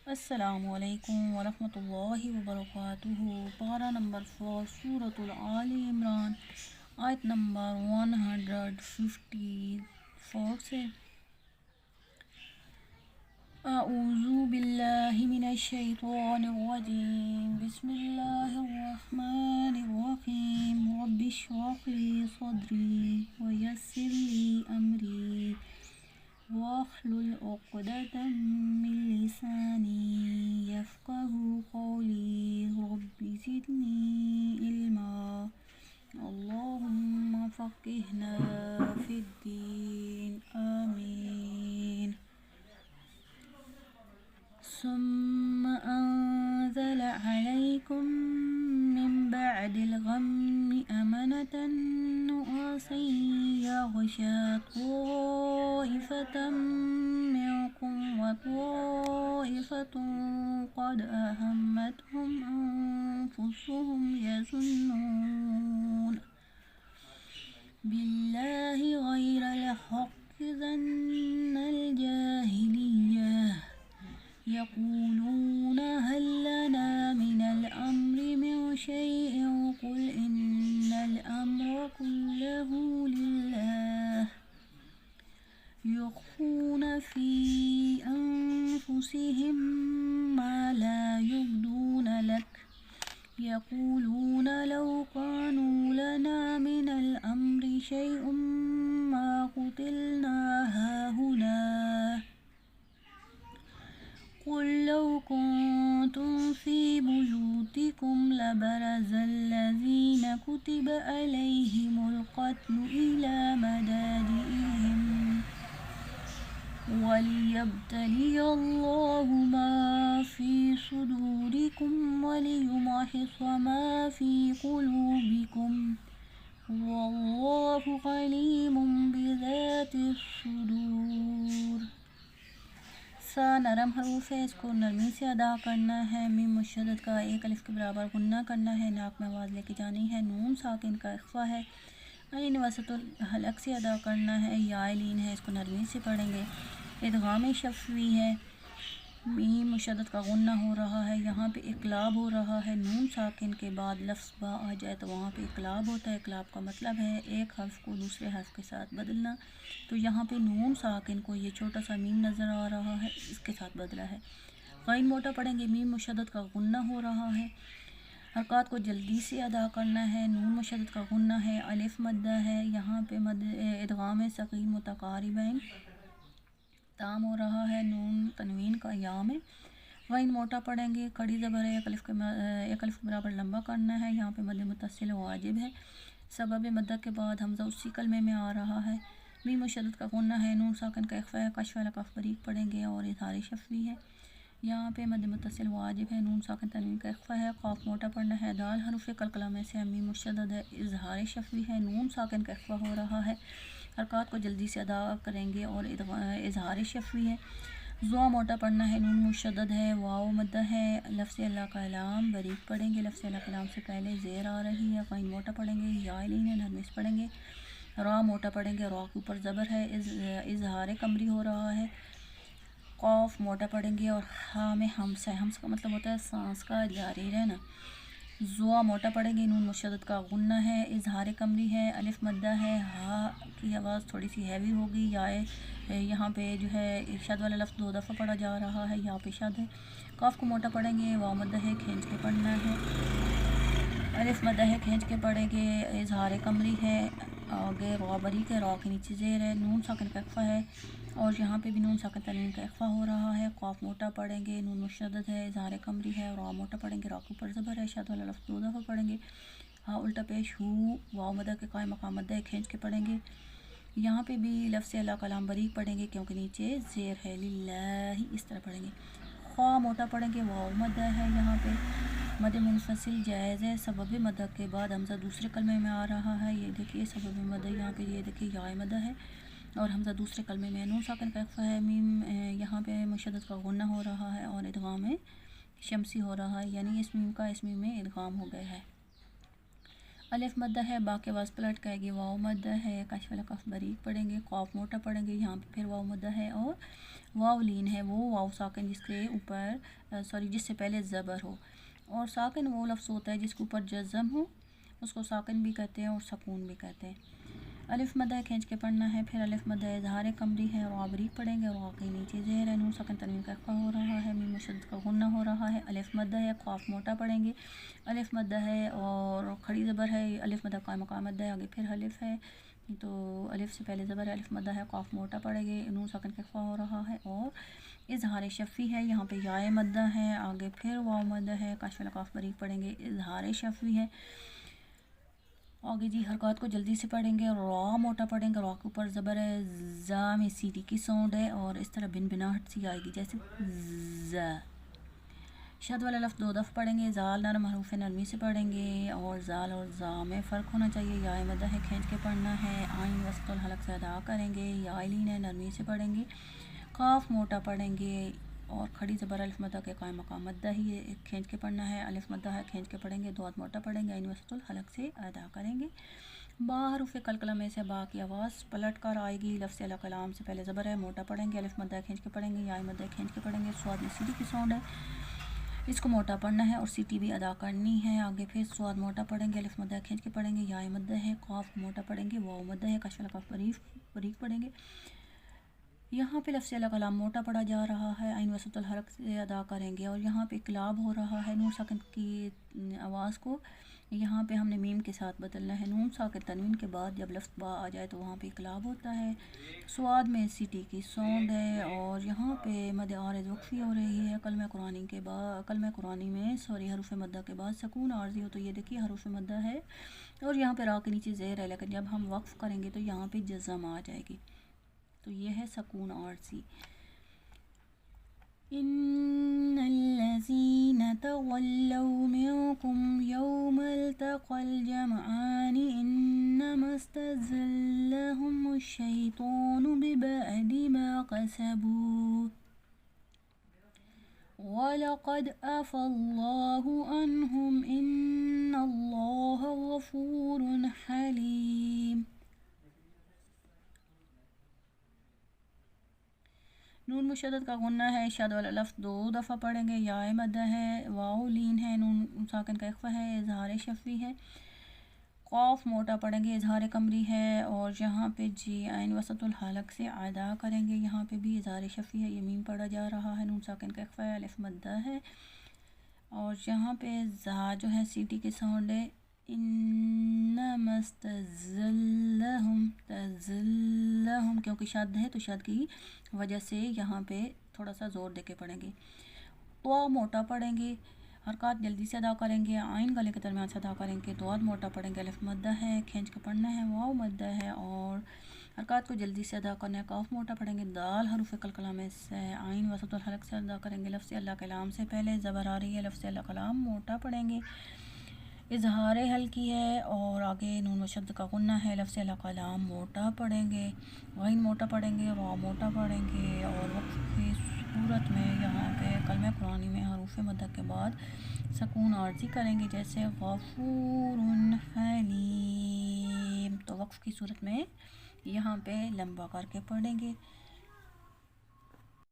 अस्सलामुअलैकुम वरहमतुल्लाहि वबरकातुहू। पारा नंबर 4 सूरतुल आले इमरान आयत नंबर 154 से। अऊज़ु बिल्लाहि मिनश शैतानिर रजीम। बिस्मिल्लाहिर रहमानिर रहीम। रब्बिश्रह ली सदरी व यस्सिर ली अमरी वाहलुल उक़दतम मिन लिसानी यफ़क़हू क़ौली। रब्बि ज़िदनी इल्मा। अल्लाहुम्मा फ़क़्हिना फ़िद्दीन। आमीन। सुम्मा अंज़ल अलैकुम मिन बअदिल गम्मि अमनतन नुअसन यग़शा ताइफ़तम मिनकुम व ताइफ़तुन क़द अहम्मतहुम अन्फुसुहुम यज़ुन्नून बिल्लाहि गैरल हक़्क़ि ज़न्नल जाहिलिय्यह यक़ूलून हल लना मिनल अम्रि मिन शैइन क़ुल इन्नल अम्र कुल्लहु लिल्लाह युख़्फ़ून फ़ी अन्फुसिहिम मा ला युब्दून लक यक़ूलून लौ कानू लना मिनल अम्रि शैउम मा क़ुतिलना हाहुना क़ुल लौ कुन्तुम फ़ी बुयूतिकुम लबरज़ल्लज़ीन कुतिब अलैहिमुल क़त्लु इला मदाजिइहिम वलियब्तलियल्लाहु मा फ़ी सुदूरिकुम वलियुमहिस मा फ़ी क़ुलूबिकुम वल्लाहु अलीमुम बिज़ातिस सुदूर। सा नरम हरूफ है, इसको नरमी से अदा करना है। मीम मुशद्दद का एक अलिफ के बराबर गुन्ना करना है। नाक में आवाज़ लेके जानी है। नून साकिन का इख्फा है। ऐन वसतुल हलक से अदा करना है। या लीन है, इसको नरमी से पढ़ेंगे। इदगाम शफ़वी है। मीम मुशद्दद का गुन्ना हो रहा है। यहाँ पे इक़लाब हो रहा है। नून साकिन के बाद लफ्ज़ बा आ जाए तो वहाँ पे इक़लाब होता है। इक़लाब का मतलब है एक हर्फ को दूसरे हर्फ के साथ बदलना। तो यहाँ पे नून साकिन को ये छोटा सा मीम नज़र आ रहा है, इसके साथ बदला है। गैन मोटा पढ़ेंगे। मीम मुशद्दद का गुन्ना हो रहा है। हरकत को जल्दी से अदा करना है। नून मुशद्दद का गुन्ना है। अलिफ मद्दा है। यहाँ पे इदगाम सग़ीर मुतक़ारिबैन ताम हो रहा है। नून तनवीन का या में। गैन मोटा पढ़ेंगे। कड़ी ज़बर है। एक अलिफ के बराबर लंबा करना है। यहाँ पे मद्द मुत्तसिल वाजिब है। सबब मद्दा के बाद हमज़ा उसी कलमे में आ रहा है। मीम मुशद्दद का गुन्ना है। नून साकिन का इख्फा है। कश्फ वाला कफ बरीक पढ़ेंगे और इज़हार शफ़वी है। यहाँ पे मद्द मुत्तसिल वाजिब है। नून साकिन तनवीन का इख्फा है। क़ाफ मोटा पढ़ना है। दाल हरूफ कलकला में से मीम मुशद्दद है। इज़हार शफ़वी है। नून साकिन का इख्फा हो रहा है। हरकत को जल्दी से अदा करेंगे और इज़हार शफ़वी है। ज़ुआ मोटा पढ़ना है। नून मुशद्दद है। वाव मद्दा है। लफ्ज़ अल्लाह का लाम बरीक पढ़ेंगे। लफ्ज़ अल्लाह के लाम से पहले ज़ेर आ रही है। गैन मोटा पढ़ेंगे। या लीन है, नरमिस पढ़ेंगे। रा मोटा पढ़ेंगे। रा के ऊपर ज़बर है। इज़हार कमरी हो रहा है। क़ाफ मोटा पढ़ेंगे और हा में हम्स है। हम्स का मतलब होता है सांस का जारी रहना। ज़ुआ मोटा पढ़ेंगे। नून मुशद्दद का गुन्ना है। इज़हार कमरी है। अलिफ मद्दा है। हा की आवाज़ थोड़ी सी हैवी होगी। या यहाँ पे जो है शद वाला लफ्ज़ 2 दफ़ा पढ़ा जा रहा है। यहाँ पे शद है। काफ को मोटा पढ़ेंगे। वाव मद्दा है, खींच के पढ़ना है। अलिफ मद्दा है, खींच के पढ़ेंगे। इज़हार कमरी है। आगे रा बरीक है। रा के नीचे ज़ेर है। नून साकिन का इख्फा है और यहाँ पे भी नून साकिन तनवीन का इख्फा हो रहा है। क़ाफ मोटा पढ़ेंगे। नून मुशद्दद है। इज़हार कमरी है। रा मोटा पढ़ेंगे। रा के ऊपर ज़बर है। शद वाला लफ्ज़ 2 दफ़ा पढ़ेंगे। हाँ उल्टा पेश हु। वाव मद्दा के कायम मकाम मद्दा है, खींच के पढ़ेंगे। यहाँ पे भी लफ्ज़ अल्लाह कलाम बरीक पढ़ेंगे क्योंकि नीचे ज़ेर है। लिल्लाही इस तरह पढ़ेंगे। ख़ा मोटा पढ़ेंगे। वाव मद्दा है। यहाँ पे मद मुनफसिल जायज़ है। सबब मद के बाद हमज़ा दूसरे कलमे में आ रहा है। ये देखिए सबब मद, यहाँ पे ये देखिए या मद है और हमज़ा दूसरे कलमे में। नून साकिन का इख्फा है। मीम यहाँ पे मुशद्दद का गुन्ना हो रहा है और इदगाम में शमसी हो रहा है, यानी इस मीम का इस मीम में इदगाम हो गया है। अलिफ मद्दा है, बाकी आवाज़ पलट के आएगी। वाव मद्दा है, कश वाला कफ बारीक पढ़ेंगे। कॉफ मोटा पढ़ेंगे, यहाँ पे फिर वाव मद्दा है। और वाव लीन है, वो वाव साकिन जिसके ऊपर जिससे पहले ज़बर हो। और साकिन वो लफ्ज़ होता है जिसके ऊपर जज़म हो, उसको साकिन भी कहते हैं और सकून भी कहते हैं। अलिफ मद्दा खींच के पढ़ना है। फिर अलिफ मद्दा इज़हार कमरी है, वो बारीक पढ़ेंगे। और वाकई नीचे ज़ेर है, नून साकिन तनवीन का इख्फा हो रहा है, मीम मुशद्दद का गुन्ना हो रहा है। अलिफ मद्दा है, क़ाफ मोटा पढ़ेंगे। अलिफ मद्दा है और खड़ी ज़बर है। अलिफ मद्दा कायम मकाम मद्दा है, आगे फिर अलिफ है, तो अलिफ से पहले ज़बर है। अलिफ मद्दा है, क़ाफ मोटा पढ़ेंगे, नून साकिन का इख्फा हो रहा है। और इज़हार शफ़ी है, यहाँ पे याए मद्दा है, आगे फिर वाव मद्दा है, कश वाला काफ बारीक पढ़ेंगे। इज़हार शफ़ी है, आगे जी हरकत को जल्दी से पढ़ेंगे। रॉ मोटा पढ़ेंगे, रॉ के ऊपर ज़बर है, ज़ा में सीटी की साउंड है और इस तरह बिन बिनाहट सी आएगी जैसे ज़ा। शद वाला लफ्ज़ 2 दफ़ पढ़ेंगे। ज़ाल नरम हरूफ नरमी से पढ़ेंगे और ज़ाल और ज़ा में फ़र्क होना चाहिए। या मद्दा है, खींच के पढ़ना है। आइन वसतुल हलक से अदा करेंगे। या लीन है, नरमी से पढ़ेंगे। काफ मोटा पढ़ेंगे और खड़ी ज़बर अलिफ मद्दा के कायम मकाम मद्दा ही है, खींच के पढ़ना है। अलिफ मद्दा है, खींच के पढ़ेंगे। दो मोटा पढ़ेंगे, आइन वसतुल हलक से अदा करेंगे। बा हरूफ कलकला में से बा की आवाज़ पलट कर आएगी। लफ्ज़ अला कलाम से पहले ज़बर है, मोटा पढ़ेंगे। अलिफ मद्दा खींच के पढ़ेंगे। या मद्दा खींच के पढ़ेंगे। स्वाद में सीधी की साउंड है, इसको मोटा पढ़ना है और सीटी भी अदा करनी है। आगे फिर स्वाद मोटा पढ़ेंगे। अलिफ मद्दा खींच के पढ़ेंगे। या मद्दा है, क़ाफ मोटा पढ़ेंगे। वाव मद्दा है, कश वाला कफ बारीक पढ़ेंगे। यहाँ पे लफ्ज़ अला कलाम मोटा पढ़ा जा रहा है, आइन वसतुल हरक से अदा करेंगे। और यहाँ पे इक़लाब हो रहा है नून साकिन की आवाज़ को यहाँ पे हमने मीम के साथ बदलना है। नून साकिन तनवीन के बाद जब लफ्ज़ बा आ जाए तो वहाँ पे इक़लाब होता है। स्वाद में सीटी की साउंड है और यहाँ पे मद आरिज़ वक्फ़ी हो रही है। कलमा कुरानी में हरूफ मद्दा के बाद सकून आर्ज़ी हो, तो ये देखिए हरूफ मद्दा है और यहाँ पे रा के नीचे ज़ेर है, लेकिन जब हम वक्फ़ करेंगे तो यहाँ पे जज़म आ जाएगी, तो ये है सकून आर्ज़ी। इन्नल्लज़ीना तवल्लौ मिनकुम यौमल तक़ल जमआनि इन्नमा इस्तज़ल्लहुमुश्शैतानु बिबअदि मा कसबू वलक़द अफ़ल्लाहु अन्हुम इन्नल्लाह गफ़ूरुन हलीम। नून मुशद्दद का गुन्ना है, शद वाला लफ्ज़ 2 दफ़ा पढ़ेंगे। या मद्दा है, वाव लीन है, नून साकिन का इख्फा है, इज़हार शफ़ी है। क़ाफ मोटा पढ़ेंगे, इज़हार कमरी है और यहाँ पे जी आइन वसतुल हलक से अदा करेंगे। यहाँ पे भी इज़हार शफ़ी है, ये मीम पढ़ा जा रहा है, नून साकिन का इख्फा है, अलिफ मद्दा है और यहाँ पे ज़ा जो है सीटी की साउंड है। तज़ल्लहुम क्योंकि शद है तो शद की वजह से यहाँ पे थोड़ा सा ज़ोर दे के पढ़ेंगे। तो मोटा पढ़ेंगे, हरकत जल्दी से अदा करेंगे। आइन गले के दरमियान से अदा करेंगे। दो मोटा पढ़ेंगे। अलिफ मद्दा है, खींच के पढ़ना है। वाव मद्दा है और हरकत को जल्दी से अदा करना है। काफ मोटा पढ़ेंगे। दाल हरूफ कलकला में से आइन वसतुल हलक से अदा करेंगे। लफ्ज़ अल्लाह कलाम से पहले ज़बर आ रही है, लफ्ज़ अल्लाह कलाम मोटा पढ़ेंगे। इज़हार हल्की है और आगे नून मुशद्दद का गुन्ना है। लफ्ज़ अल्लाह कलाम मोटा पढ़ेंगे, गैन मोटा पढ़ेंगे, वा मोटा पढ़ेंगे। और वक्फ़ की सूरत में यहाँ पे कलमा कुरानी में हरूफ मद्दा के बाद सकून आर्ज़ी करेंगे, जैसे गफ़ूरुन हलीम। तो वक्फ़ की सूरत में यहाँ पे लंबा करके पढ़ेंगे।